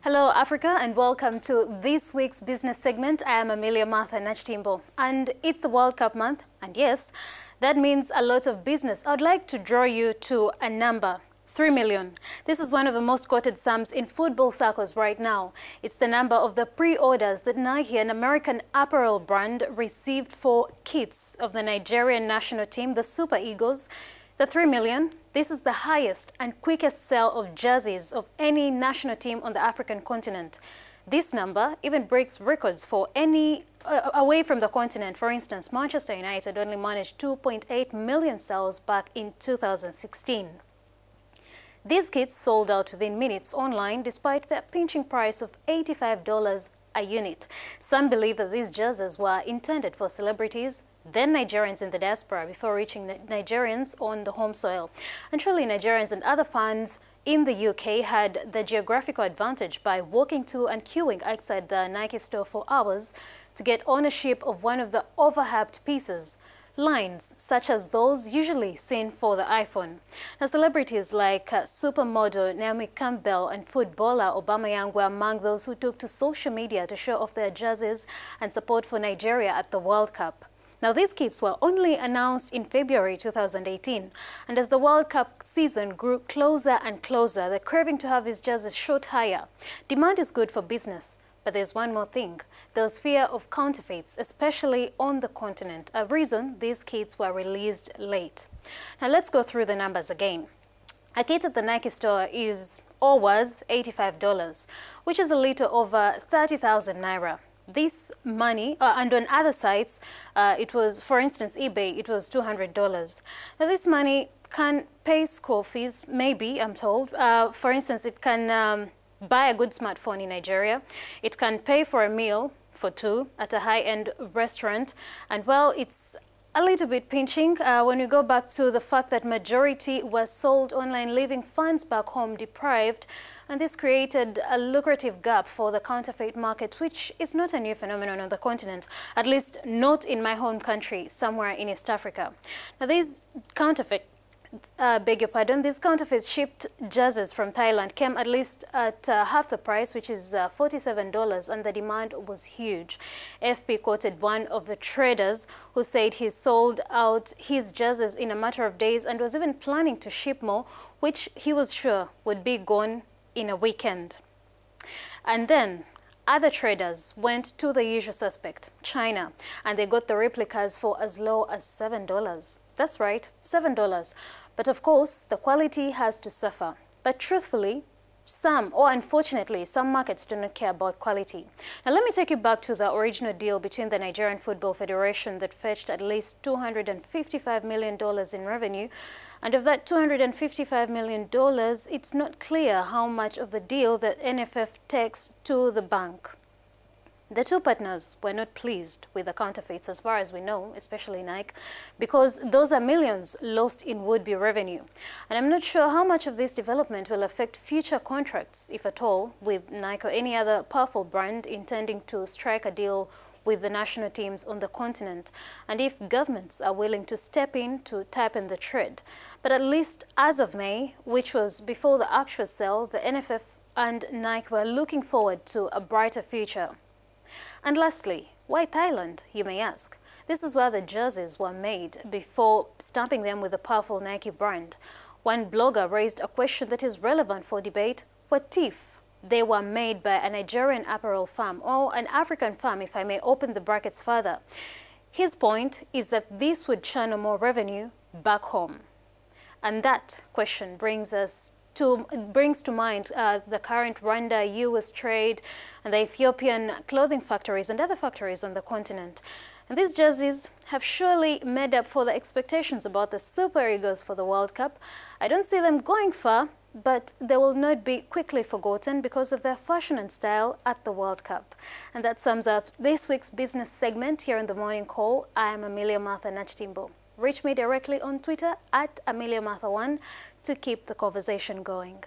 Hello Africa and welcome to this week's business segment. I am Amelia Martha Nachtimbo and it's the World Cup month, and yes, that means a lot of business. I'd like to draw you to a number, 3 million. This is one of the most quoted sums in football circles right now. It's the number of the pre-orders that Nike, an American apparel brand, received for kits of the Nigerian national team, the Super Eagles. The 3 million, this is the highest and quickest sale of jerseys of any national team on the African continent. This number even breaks records for any away from the continent. For instance, Manchester United only managed 2.8 million sales back in 2016. These kits sold out within minutes online despite their pinching price of $85 a unit. Some believe that these jerseys were intended for celebrities, then Nigerians in the diaspora, before reaching Nigerians on the home soil. And truly, Nigerians and other fans in the UK had the geographical advantage by walking to and queuing outside the Nike store for hours to get ownership of one of the overhyped pieces. Lines such as those usually seen for the iPhone. Now, celebrities like supermodel Naomi Campbell and footballer Aubameyang were among those who took to social media to show off their jerseys and support for Nigeria at the World Cup. Now, these kits were only announced in February 2018, and as the World Cup season grew closer and closer, the craving to have these jerseys shot higher. Demand is good for business. But there's one more thing. There's fear of counterfeits, especially on the continent, a reason these kits were released late. Now let's go through the numbers again. A kit at the Nike store is or was $85, which is a little over 30,000 naira. This money, and on other sites, it was, for instance, eBay, it was $200. Now this money can pay school fees, maybe, I'm told. For instance, it can buy a good smartphone in Nigeria. It can pay for a meal for two at a high-end restaurant. And well, it's a little bit pinching when we go back to the fact that majority was sold online, leaving fans back home deprived. And this created a lucrative gap for the counterfeit market, which is not a new phenomenon on the continent, at least not in my home country, somewhere in East Africa. Now, these these counterfeit shipped jerseys from Thailand came at least at half the price, which is $47, and the demand was huge. FP quoted one of the traders who said he sold out his jerseys in a matter of days and was even planning to ship more, which he was sure would be gone in a weekend. And then other traders went to the usual suspect, China, and they got the replicas for as low as $7. That's right, $7. But of course, the quality has to suffer. But truthfully, unfortunately, some markets do not care about quality. Now, let me take you back to the original deal between the Nigerian Football Federation that fetched at least $255 million in revenue. And of that $255 million, it's not clear how much of the deal that NFF takes to the bank. The two partners were not pleased with the counterfeits, as far as we know, especially Nike, because those are millions lost in would-be revenue. And I'm not sure how much of this development will affect future contracts, if at all, with Nike or any other powerful brand intending to strike a deal with the national teams on the continent, and if governments are willing to step in to tighten the trade. But at least as of May, which was before the actual sale, the NFF and Nike were looking forward to a brighter future. And lastly, why Thailand, you may ask? This is where the jerseys were made before stamping them with the powerful Nike brand. One blogger raised a question that is relevant for debate. What if they were made by a Nigerian apparel firm or an African firm, if I may open the brackets further? His point is that this would channel more revenue back home. And that question brings to mind the current Rwanda-US trade and the Ethiopian clothing factories and other factories on the continent. And these jerseys have surely made up for the expectations about the Super Eagles for the World Cup. I don't see them going far, but they will not be quickly forgotten because of their fashion and style at the World Cup. And that sums up this week's business segment here in the Morning Call. I am Amelia Martha Nachtimbo. Reach me directly on Twitter at AmeliaMartha1 to keep the conversation going.